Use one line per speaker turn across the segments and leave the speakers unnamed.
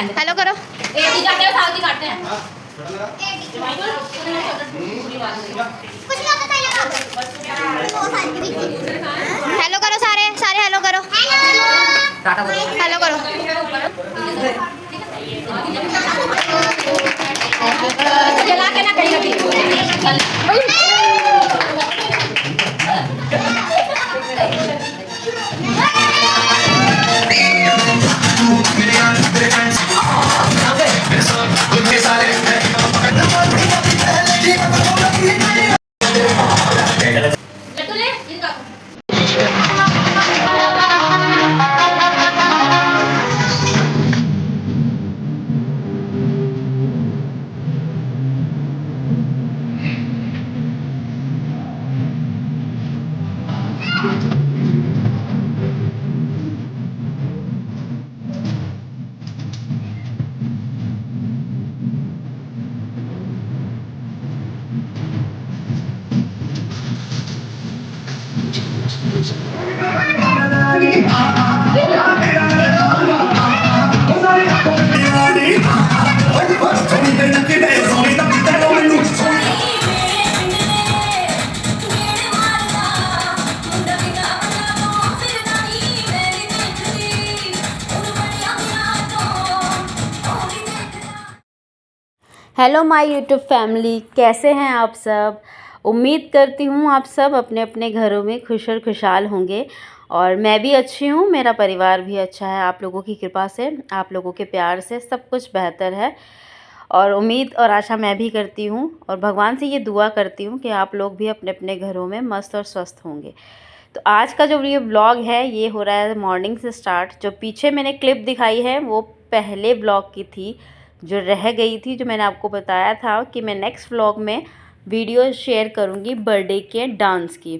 Hello करो। Hello करो सारे सारे हेलो करो। हेलो करो। जला के ना कहीं
हेलो माय यूट्यूब फैमिली, कैसे हैं आप सब। उम्मीद करती हूँ आप सब अपने अपने घरों में खुश और खुशहाल होंगे और मैं भी अच्छी हूँ, मेरा परिवार भी अच्छा है। आप लोगों की कृपा से, आप लोगों के प्यार से सब कुछ बेहतर है और उम्मीद और आशा मैं भी करती हूँ और भगवान से ये दुआ करती हूँ कि आप लोग भी अपने अपने घरों में मस्त और स्वस्थ होंगे। तो आज का जो ये ब्लॉग है ये हो रहा है मॉर्निंग से स्टार्ट। जो पीछे मैंने क्लिप दिखाई है वो पहले ब्लॉग की थी जो रह गई थी, जो मैंने आपको बताया था कि मैं नेक्स्ट व्लॉग में वीडियो शेयर करूंगी बर्थडे के डांस की।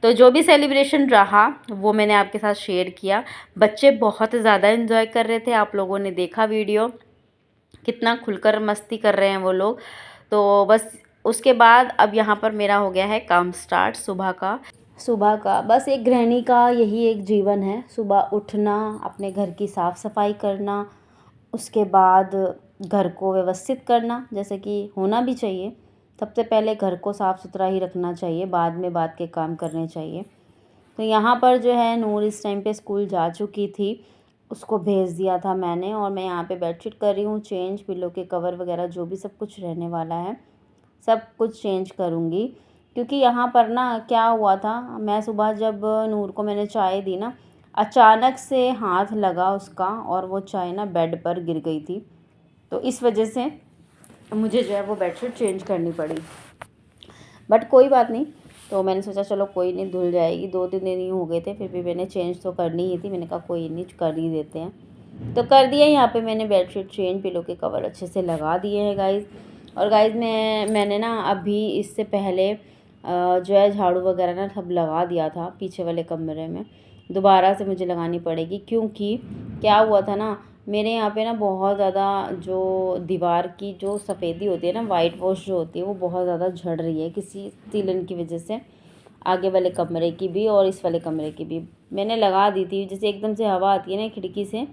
तो जो भी सेलिब्रेशन रहा वो मैंने आपके साथ शेयर किया। बच्चे बहुत ज़्यादा एंजॉय कर रहे थे, आप लोगों ने देखा वीडियो, कितना खुलकर मस्ती कर रहे हैं वो लोग। तो बस उसके बाद अब यहाँ पर मेरा हो गया है काम स्टार्ट सुबह का बस एक गृहिणी का यही एक जीवन है। सुबह उठना, अपने घर की साफ़ सफाई करना, उसके बाद घर को व्यवस्थित करना जैसे कि होना भी चाहिए। सबसे पहले घर को साफ़ सुथरा ही रखना चाहिए, बाद में बात के काम करने चाहिए। तो यहाँ पर जो है नूर इस टाइम पे स्कूल जा चुकी थी, उसको भेज दिया था मैंने और मैं यहाँ पे बेडशीट कर रही हूँ चेंज। पिल्लो के कवर वगैरह जो भी सब कुछ रहने वाला है सब कुछ चेंज करूँगी। क्योंकि यहाँ पर ना क्या हुआ था, मैं सुबह जब नूर को मैंने चाय दी ना, अचानक से हाथ लगा उसका और वो चाय ना बेड पर गिर गई थी। तो इस वजह से मुझे जो है वो बेडशीट चेंज करनी पड़ी, बट कोई बात नहीं। तो मैंने सोचा चलो कोई नहीं, धुल जाएगी। 2-3 दिन ही हो गए थे, फिर भी मैंने चेंज तो करनी ही थी। मैंने कहा कोई नहीं, कर ही देते हैं। तो कर दिया। यहाँ पे मैंने बेडशीट चेंज, पिलो के कवर अच्छे से लगा दिए हैं गाइज़। और गाइज़ मैंने ना अभी इससे पहले जो है झाड़ू वगैरह ना सब लगा दिया था पीछे वाले कमरे में। दोबारा से मुझे लगानी पड़ेगी क्योंकि क्या हुआ था ना, मेरे यहाँ पे ना बहुत ज़्यादा जो दीवार की जो सफ़ेदी होती है ना, वाइट वॉश जो होती है, वो बहुत ज़्यादा झड़ रही है किसी सीलन की वजह से। आगे वाले कमरे की भी और इस वाले कमरे की भी मैंने लगा दी थी। जैसे एकदम से हवा आती है ना खिड़की से,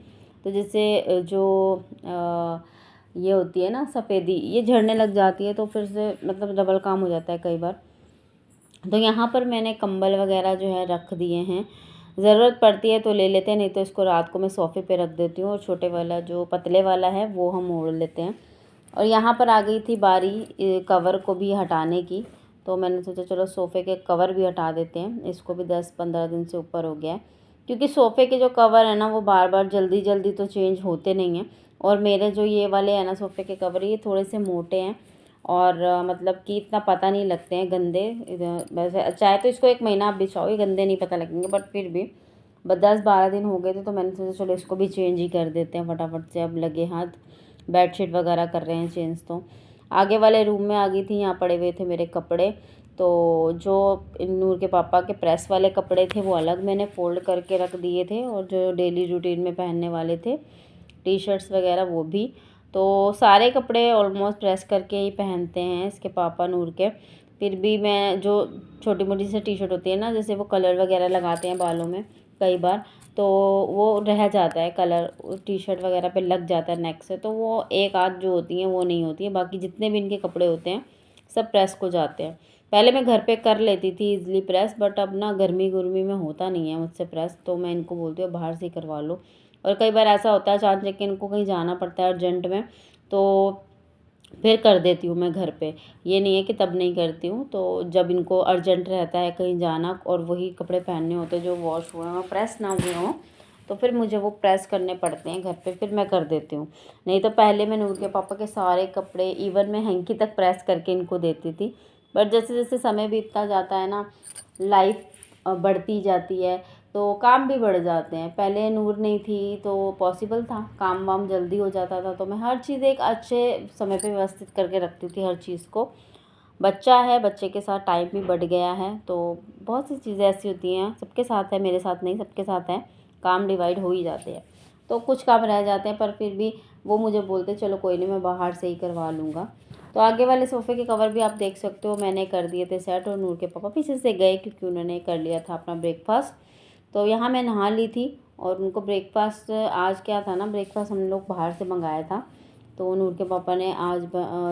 तो जैसे जो ये होती है ना सफ़ेदी, ये झड़ने लग जाती है। तो फिर से मतलब डबल काम हो जाता है कई बार। तो यहाँ पर मैंने कंबल वगैरह जो है रख दिए हैं, ज़रूरत पड़ती है तो ले लेते हैं, नहीं तो इसको रात को मैं सोफ़े पे रख देती हूँ और छोटे वाला जो पतले वाला है वो हम ओढ़ लेते हैं। और यहाँ पर आ गई थी बारी कवर को भी हटाने की, तो मैंने सोचा चलो सोफ़े के कवर भी हटा देते हैं। इसको भी 10-15 दिन से ऊपर हो गया है, क्योंकि सोफ़े के जो कवर है ना वो बार बार जल्दी जल्दी तो चेंज होते नहीं हैं। और मेरे जो ये वाले हैं ना सोफ़े के कवर, ये थोड़े से मोटे हैं और मतलब कि इतना पता नहीं लगते हैं गंदे। वैसे चाहे तो इसको 1 महीना आप बिछाओ, ये गंदे नहीं पता लगेंगे, बट फिर भी बस 10-12 दिन हो गए थे तो मैंने सोचा चलो इसको भी चेंज ही कर देते हैं फटाफट से। अब लगे हाथ बेडशीट वगैरह कर रहे हैं चेंज। तो आगे वाले रूम में आ गई थी, यहाँ पड़े हुए थे मेरे कपड़े। तो जो नूर के पापा के प्रेस वाले कपड़े थे वो अलग मैंने फ़ोल्ड करके रख दिए थे, और जो डेली रूटीन में पहनने वाले थे टी शर्ट्स वगैरह वो भी। तो सारे कपड़े ऑलमोस्ट प्रेस करके ही पहनते हैं इसके पापा नूर के। फिर भी मैं जो छोटी मोटी सी टी शर्ट होती है ना, जैसे वो कलर वगैरह लगाते हैं बालों में, कई बार, तो वो रह जाता है कलर, टी शर्ट वगैरह पे लग जाता है नेक से, तो वो एक आध जो होती हैं वो नहीं होती है। बाकी जितने भी इनके कपड़े होते हैं सब प्रेस को जाते हैं। पहले मैं घर पे कर लेती थी इजीली प्रेस, बट अब ना गर्मी में होता नहीं है मुझसे प्रेस, तो मैं इनको बोलती हूँ बाहर से ही करवा लो। और कई बार ऐसा होता है अचानक इनको कहीं जाना पड़ता है अर्जेंट में, तो फिर कर देती हूँ मैं घर पे। ये नहीं है कि तब नहीं करती हूँ। तो जब इनको अर्जेंट रहता है कहीं जाना और वही कपड़े पहनने होते हैं जो वॉश हुए हों, प्रेस ना हुए हों, तो फिर मुझे वो प्रेस करने पड़ते हैं घर पे, फिर मैं कर देती हूँ। नहीं तो पहले मैं नूर के पापा के सारे कपड़े इवन मैं हैंकी तक प्रेस करके इनको देती थी। बट जैसे जैसे समय बीतता जाता है ना, लाइफ बढ़ती जाती है, तो काम भी बढ़ जाते हैं। पहले नूर नहीं थी तो पॉसिबल था, काम वाम जल्दी हो जाता था, तो मैं हर चीज़ एक अच्छे समय पे व्यवस्थित करके रखती थी हर चीज़ को। बच्चा है, बच्चे के साथ टाइम भी बढ़ गया है, तो बहुत सी चीज़ें ऐसी होती हैं, सबके साथ है, मेरे साथ नहीं, सबके साथ है, काम डिवाइड हो ही जाते हैं। तो कुछ काम रह जाते हैं, पर फिर भी वो मुझे बोलते चलो कोई नहीं, मैं बाहर से ही करवा लूँगा। तो आगे वाले सोफ़े के कवर भी आप देख सकते हो मैंने कर दिए थे सेट, और नूर के पापा पीछे से गए क्योंकि उन्होंने कर लिया था अपना ब्रेकफास्ट। तो यहाँ मैं नहा ली थी और उनको ब्रेकफास्ट, आज क्या था ना, ब्रेकफास्ट हम लोग बाहर से मंगाया था। तो नूर के पापा ने आज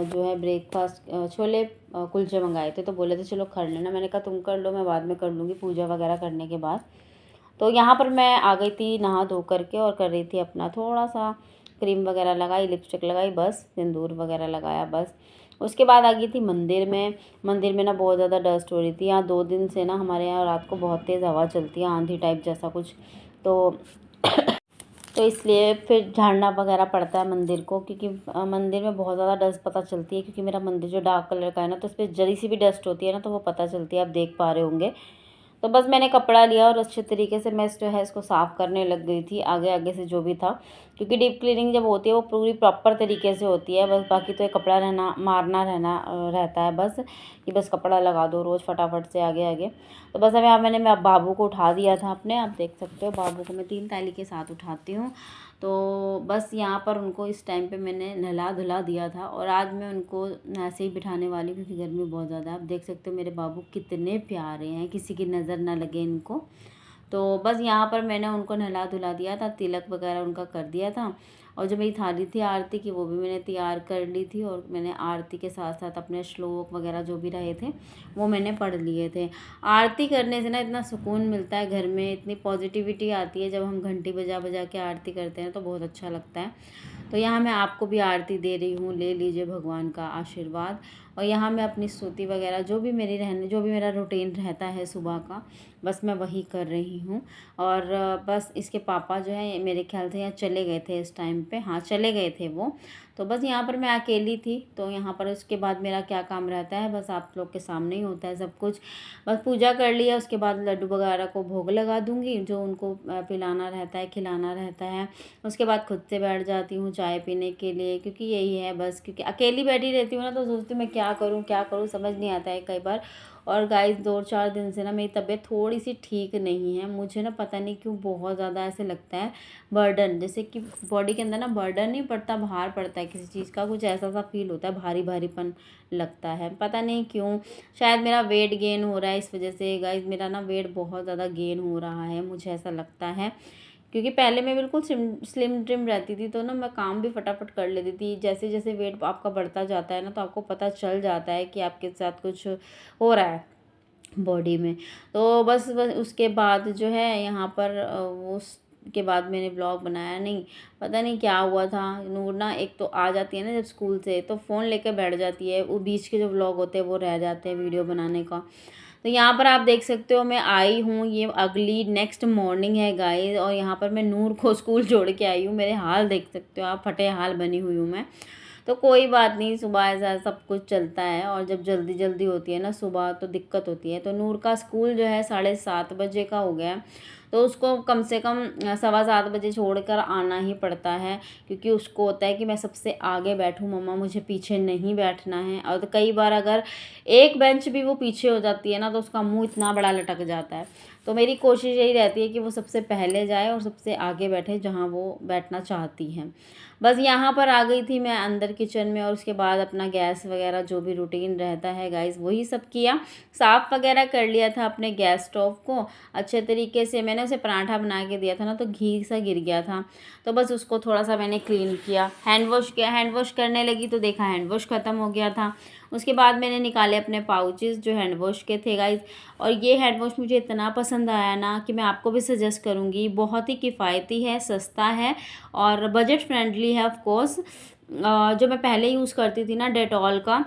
जो है ब्रेकफास्ट छोले कुलचे मंगाए थे, तो बोले थे चलो कर लेना। मैंने कहा तुम कर लो, मैं बाद में कर लूँगी पूजा वगैरह करने के बाद। तो यहाँ पर मैं आ गई थी नहा धो करके और कर रही थी अपना थोड़ा सा क्रीम वगैरह लगाई, लिपस्टिक लगाई, बस सिंदूर वगैरह लगाया बस। उसके बाद आ गई थी मंदिर में। मंदिर में ना बहुत ज़्यादा डस्ट हो रही थी। यहाँ 2 दिन से ना हमारे यहाँ रात को बहुत तेज़ हवा चलती है, आंधी टाइप जैसा कुछ, तो तो इसलिए फिर झाड़ना वगैरह पड़ता है मंदिर को, क्योंकि मंदिर में बहुत ज़्यादा डस्ट पता चलती है, क्योंकि मेरा मंदिर जो डार्क कलर का है ना, तो उस पर जरी सी भी डस्ट होती है ना तो वो पता चलती है, आप देख पा रहे होंगे। तो बस मैंने कपड़ा लिया और अच्छे तरीके से मैं जो है इसको साफ़ करने लग गई थी आगे आगे से जो भी था, क्योंकि डीप क्लीनिंग जब होती है वो पूरी प्रॉपर तरीके से होती है। बस बाकी तो ये कपड़ा मारना रहता है बस, कि बस कपड़ा लगा दो रोज़ फटाफट से आगे आगे। तो बस अब यहाँ मैं बाबू को उठा दिया था अपने, आप देख सकते हो बाबू को मैं 3 ताली के साथ उठाती हूँ। तो बस यहाँ पर उनको इस टाइम पे मैंने नहला धुला दिया था, और आज मैं उनको ऐसे ही बिठाने वाली हूँ क्योंकि गर्मी बहुत ज़्यादा है। आप देख सकते हो मेरे बाबू कितने प्यारे हैं, किसी की नज़र ना लगे इनको। तो बस यहाँ पर मैंने उनको नहला धुला दिया था, तिलक वगैरह उनका कर दिया था, और जो मेरी थाली थी आरती की वो भी मैंने तैयार कर ली थी, और मैंने आरती के साथ साथ अपने श्लोक वगैरह जो भी रहे थे वो मैंने पढ़ लिए थे। आरती करने से ना इतना सुकून मिलता है घर में, इतनी पॉजिटिविटी आती है, जब हम घंटी बजा बजा के आरती करते हैं तो बहुत अच्छा लगता है। तो यहाँ मैं आपको भी आरती दे रही हूँ, ले लीजिए भगवान का आशीर्वाद। और यहाँ मैं अपनी स्तुति वगैरह जो भी मेरा रूटीन रहता है सुबह का, बस मैं वही कर रही हूँ। और बस इसके पापा जो है मेरे ख्याल से यहाँ चले गए थे इस टाइम पे, हाँ चले गए थे वो। तो बस यहाँ पर मैं अकेली थी, तो यहाँ पर उसके बाद मेरा क्या काम रहता है, बस आप लोग के सामने ही होता है सब कुछ। बस पूजा कर लिया, उसके बाद लड्डू वगैरह को भोग लगा दूँगी, जो उनको पिलाना रहता है खिलाना रहता है। उसके बाद खुद से बैठ जाती हूँ चाय पीने के लिए, क्योंकि यही है बस, क्योंकि अकेली बैठी रहती हूँ ना तो सोचती हूँ मैं क्या करूँ समझ नहीं आता है कई बार। और गाइस 2-4 दिन से ना मेरी तबीयत थोड़ी सी ठीक नहीं है, मुझे ना पता नहीं क्यों बहुत ज़्यादा ऐसे लगता है बर्डन, जैसे कि बॉडी के अंदर ना बर्डन नहीं पड़ता, भार पड़ता है किसी चीज़ का, कुछ ऐसा सा फील होता है, भारी भारीपन लगता है, पता नहीं क्यों। शायद मेरा वेट गेन हो रहा है इस वजह से गाइस, मेरा ना वेट बहुत ज़्यादा गेन हो रहा है, मुझे ऐसा लगता है। क्योंकि पहले मैं बिल्कुल स्लिम ट्रिम रहती थी, तो ना मैं काम भी फटाफट कर लेती थी। जैसे जैसे वेट आपका बढ़ता जाता है ना तो आपको पता चल जाता है कि आपके साथ कुछ हो रहा है बॉडी में। तो बस उसके बाद जो है यहाँ पर उसके बाद मैंने ब्लॉग बनाया नहीं, पता नहीं क्या हुआ था। नूर ना एक तो आ जाती है ना जब स्कूल से, तो फ़ोन लेकर बैठ जाती है, वो बीच के जो ब्लॉग होते हैं वो रह जाते हैं वीडियो बनाने का। तो यहाँ पर आप देख सकते हो मैं आई हूँ, ये अगली नेक्स्ट मॉर्निंग है गाइस, और यहाँ पर मैं नूर को स्कूल छोड़ के आई हूँ। मेरे हाल देख सकते हो आप, फटे हाल बनी हुई हूँ मैं। तो कोई बात नहीं, सुबह ऐसा सब कुछ चलता है, और जब जल्दी जल्दी होती है ना सुबह तो दिक्कत होती है। तो नूर का स्कूल जो है 7:30 बजे का हो गया है, तो उसको कम से कम 7:15 बजे छोड़कर आना ही पड़ता है, क्योंकि उसको होता है कि मैं सबसे आगे बैठूं, मम्मा मुझे पीछे नहीं बैठना है। और तो कई बार अगर एक बेंच भी वो पीछे हो जाती है ना तो उसका मुंह इतना बड़ा लटक जाता है। तो मेरी कोशिश यही रहती है कि वो सबसे पहले जाए और सबसे आगे बैठे जहाँ वो बैठना चाहती हैं। बस यहाँ पर आ गई थी मैं अंदर किचन में, और उसके बाद अपना गैस वगैरह जो भी रूटीन रहता है गाइस वही सब किया। साफ़ वगैरह कर लिया था अपने गैस स्टोव को अच्छे तरीके से। मैंने उसे पराठा बना के दिया था ना, तो घी सा गिर गया था, तो बस उसको थोड़ा सा मैंने क्लीन किया। हैंड वॉश किया, हैंड वॉश करने लगी तो देखा हैंड वॉश ख़त्म हो गया था। उसके बाद मैंने निकाले अपने पाउचेस जो हैंड वॉश के थे गाइस, और ये हैंड वॉश मुझे इतना पसंद आया ना कि मैं आपको भी सजेस्ट करूँगी। बहुत ही किफ़ायती है, सस्ता है और बजट फ्रेंडली है ऑफ कोर्स। जो मैं पहले यूज़ करती थी ना डेटॉल का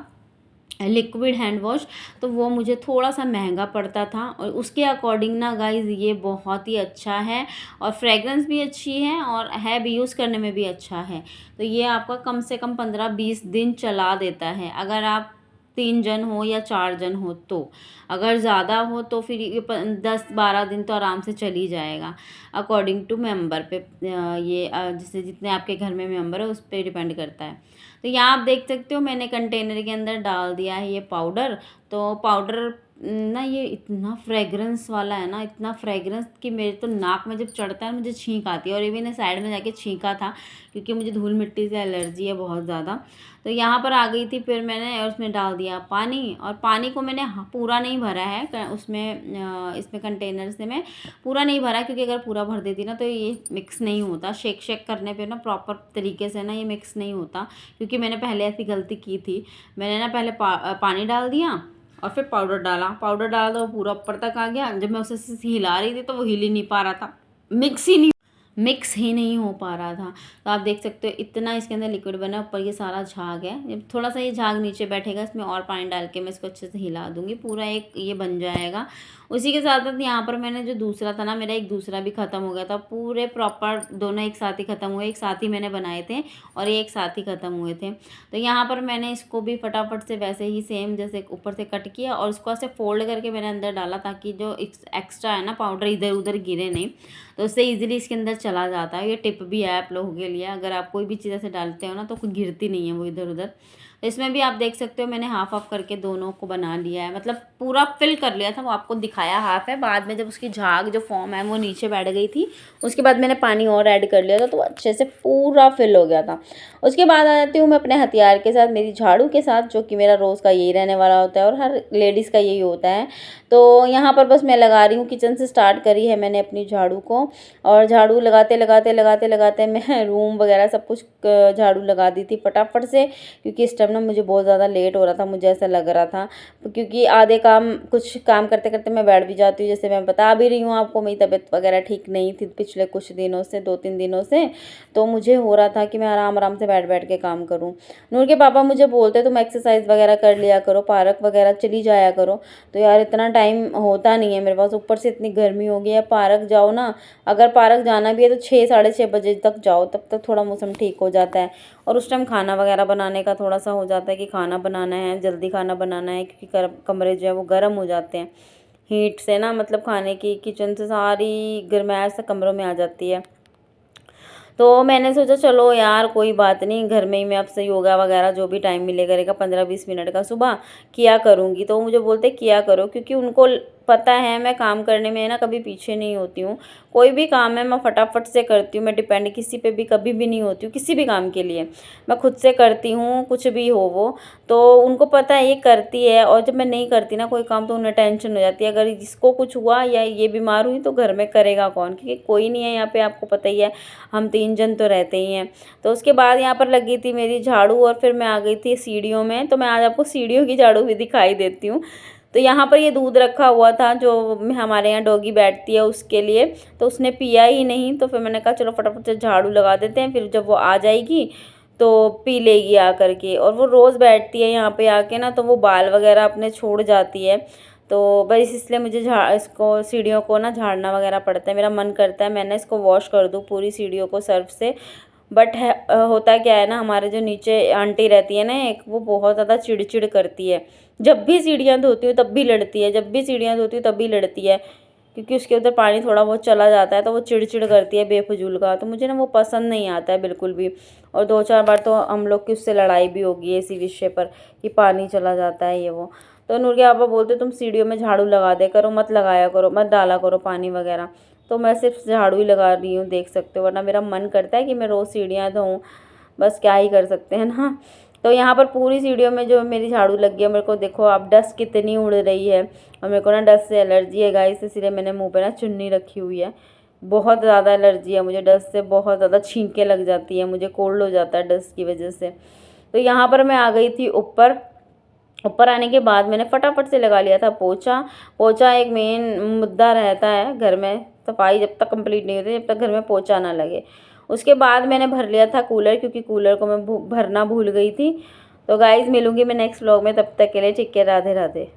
लिक्विड हैंड वॉश, तो वो मुझे थोड़ा सा महंगा पड़ता था, और उसके अकॉर्डिंग ना गाइस ये बहुत ही अच्छा है और फ्रेगरेंस भी अच्छी है और है भी, यूज़ करने में भी अच्छा है। तो ये आपका कम से कम 15-20 दिन चला देता है, अगर आप 3 जन हो या 4 जन हो तो। अगर ज़्यादा हो तो फिर ये 10-12 दिन तो आराम से चल ही जाएगा, अकॉर्डिंग टू मेंबर पे। ये जैसे जितने आपके घर में मेंबर है उस पर डिपेंड करता है। तो यहाँ आप देख सकते हो मैंने कंटेनर के अंदर डाल दिया है ये पाउडर। तो पाउडर ना ये इतना फ्रेगरेंस वाला है ना, इतना फ्रेगरेंस कि मेरे तो नाक में जब चढ़ता है मुझे छींक आती है, और ये भी मैंने साइड में जाके छींका था क्योंकि मुझे धूल मिट्टी से एलर्जी है बहुत ज़्यादा। तो यहाँ पर आ गई थी फिर मैंने, और उसमें डाल दिया पानी, और पानी को मैंने पूरा नहीं भरा है उसमें, इसमें कंटेनर से मैं पूरा नहीं भरा, क्योंकि अगर पूरा भर देती ना तो ये मिक्स नहीं होता। शेक शेक करने पे ना प्रॉपर तरीके से ना ये मिक्स नहीं होता, क्योंकि मैंने पहले ऐसी गलती की थी। मैंने ना पहले पानी डाल दिया और फिर पाउडर डाला तो वो पूरा ऊपर तक आ गया। जब मैं उसे हिला रही थी तो वो हिल ही नहीं पा रहा था, मिक्स ही नहीं हो पा रहा था। तो आप देख सकते हो इतना इसके अंदर लिक्विड बना, ऊपर ये सारा झाग है। जब थोड़ा सा ये झाग नीचे बैठेगा इसमें और पानी डाल के मैं इसको अच्छे से हिला दूंगी, पूरा एक ये बन जाएगा। उसी के साथ साथ यहाँ पर मैंने जो दूसरा था ना, मेरा एक दूसरा भी ख़त्म हो गया था, पूरे प्रॉपर दोनों एक साथ ही ख़त्म हुए। एक साथ ही मैंने बनाए थे और ये एक साथ ही ख़त्म हुए थे। तो यहाँ पर मैंने इसको भी फटाफट से वैसे ही सेम जैसे ऊपर से कट किया और उसको ऐसे फोल्ड करके मैंने अंदर डाला, ताकि जो एक्स्ट्रा है ना पाउडर इधर उधर गिरे नहीं, तो उससे ईजिली इसके अंदर चला जाता है। ये टिप भी है आप लोगों के लिए, अगर आप कोई भी चीज़ ऐसे डालते हो ना तो कोई गिरती नहीं है वो इधर उधर। तो इसमें भी आप देख सकते हो मैंने हाफ हाफ करके दोनों को बना लिया है, मतलब पूरा फिल कर लिया था। वो आपको दिखाया हाफ है, बाद में जब उसकी झाग जो फॉर्म है वो नीचे बैठ गई थी, उसके बाद मैंने पानी और ऐड कर लिया था, तो अच्छे से पूरा फिल हो गया था। उसके बाद आ जाती हूँ मैं अपने हथियार के साथ, मेरी झाड़ू के साथ, जो कि मेरा रोज़ का यही रहने वाला होता है और हर लेडीज़ का यही होता है। तो यहाँ पर बस मैं लगा रही हूँ, किचन से स्टार्ट करी है मैंने अपनी झाड़ू को, और झाड़ू लगाते मैं रूम वगैरह सब कुछ झाड़ू लगा दी थी फटाफट से, क्योंकि इस टाइम ना मुझे बहुत ज़्यादा लेट हो रहा था, मुझे ऐसा लग रहा था, क्योंकि आधे कुछ काम करते करते मैं बैठ भी जाती हूँ। जैसे मैं बता भी रही हूँ आपको, मेरी तबीयत वगैरह ठीक नहीं थी पिछले कुछ दिनों से, 2-3 दिनों से, तो मुझे हो रहा था कि मैं आराम से बैठ के काम करूँ। नूर के पापा मुझे बोलते तुम एक्सरसाइज वगैरह कर लिया करो, पार्क वगैरह चली जाया करो, तो यार इतना टाइम होता नहीं है मेरे पास, ऊपर से इतनी गर्मी हो गई है। पार्क जाओ ना, अगर पार्क जाना भी है तो 6-6:30 बजे तक जाओ, तब तक थोड़ा मौसम ठीक हो जाता है, और उस टाइम खाना वगैरह बनाने का थोड़ा सा हो जाता है कि खाना बनाना है, जल्दी खाना बनाना है, क्योंकि कमरे जो है वो गर्म हो जाते हैं हीट से ना, मतलब खाने की किचन से सारी गर्माहट से कमरों में आ जाती है। तो मैंने सोचा चलो यार कोई बात नहीं, घर में ही मैं आपसे योगा वगैरह जो भी टाइम मिले करेगा 15-20 मिनट का सुबह किया करूँगी। तो मुझे बोलते किया करो, क्योंकि उनको पता है मैं काम करने में ना कभी पीछे नहीं होती हूँ। कोई भी काम है मैं फटाफट से करती हूँ, मैं डिपेंड किसी पे भी कभी भी नहीं होती हूँ। किसी भी काम के लिए मैं खुद से करती हूँ, कुछ भी हो वो, तो उनको पता है ये करती है। और जब मैं नहीं करती ना कोई काम तो उन्हें टेंशन हो जाती है, अगर जिसको कुछ हुआ या ये बीमार हुई तो घर में करेगा कौन, क्योंकि कोई नहीं है यहाँ पे, आपको पता ही है हम 3 जन तो रहते ही हैं। तो उसके बाद यहाँ पर लगी थी मेरी झाड़ू, और फिर मैं आ गई थी सीढ़ियों में। तो मैं आज आपको सीढ़ियों की झाड़ू भी दिखाई देती हूँ। तो यहाँ पर ये दूध रखा हुआ था जो हमारे यहाँ डॉगी बैठती है उसके लिए, तो उसने पिया ही नहीं, तो फिर मैंने कहा चलो फटाफट से झाड़ू लगा देते हैं, फिर जब वो आ जाएगी तो पी लेगी आ करके। और वो रोज़ बैठती है यहाँ पे आके ना, तो वो बाल वगैरह अपने छोड़ जाती है, तो बस इसलिए मुझे इसको सीढ़ियों को ना झाड़ना वगैरह पड़ता है। मेरा मन करता है मैंने इसको वॉश कर दूँ पूरी सीढ़ियों को सर्फ से, बट होता क्या है ना, हमारे जो नीचे आंटी रहती है ना एक, वो बहुत ज़्यादा चिड़चिड़ करती है। जब भी सीढ़ियाँ धोती हूँ तब भी लड़ती है, जब भी सीढ़ियाँ धोती हूँ तब भी लड़ती है, क्योंकि उसके उधर पानी थोड़ा बहुत चला जाता है तो वो चिड़चिड़ करती है बेफजूल का। तो मुझे ना वो पसंद नहीं आता है बिल्कुल भी, और 2-4 बार तो हम लोग की उससे लड़ाई भी होगी इसी विषय पर कि पानी चला जाता है ये वो। तो नूर के पापा बोलते तुम सीढ़ियों में झाड़ू लगा दे करो, मत लगाया करो, मत डाला करो पानी वगैरह। तो मैं सिर्फ झाड़ू ही लगा रही हूँ, देख सकते हो, वरना मेरा मन करता है कि मैं रोज़ सीढ़ियाँ धोऊँ, बस क्या ही कर सकते हैं ना। तो यहाँ पर पूरी सीढ़ियों में जो मेरी झाड़ू लग गई है, मेरे को देखो आप डस्ट कितनी उड़ रही है, और मेरे को ना डस्ट से एलर्जी है गाइस, इसलिए मैंने मुँह पे ना चुन्नी रखी हुई है। बहुत ज़्यादा एलर्जी है मुझे डस्ट से, बहुत ज़्यादा छींकें लग जाती है, मुझे कोल्ड हो जाता है डस्ट की वजह से। तो यहाँ पर मैं आ गई थी ऊपर। ऊपर आने के बाद मैंने फटाफट से लगा लिया था पोछा। पोछा एक मेन मुद्दा रहता है घर में, सफाई जब तक कंप्लीट नहीं होती, जब तक घर में पोछा ना लगे। उसके बाद मैंने भर लिया था कूलर, क्योंकि कूलर को मैं भरना भूल गई थी। तो गाइज़ मिलूंगी मैं नेक्स्ट व्लॉग में, तब तक के लिए ठीक है, राधे राधे।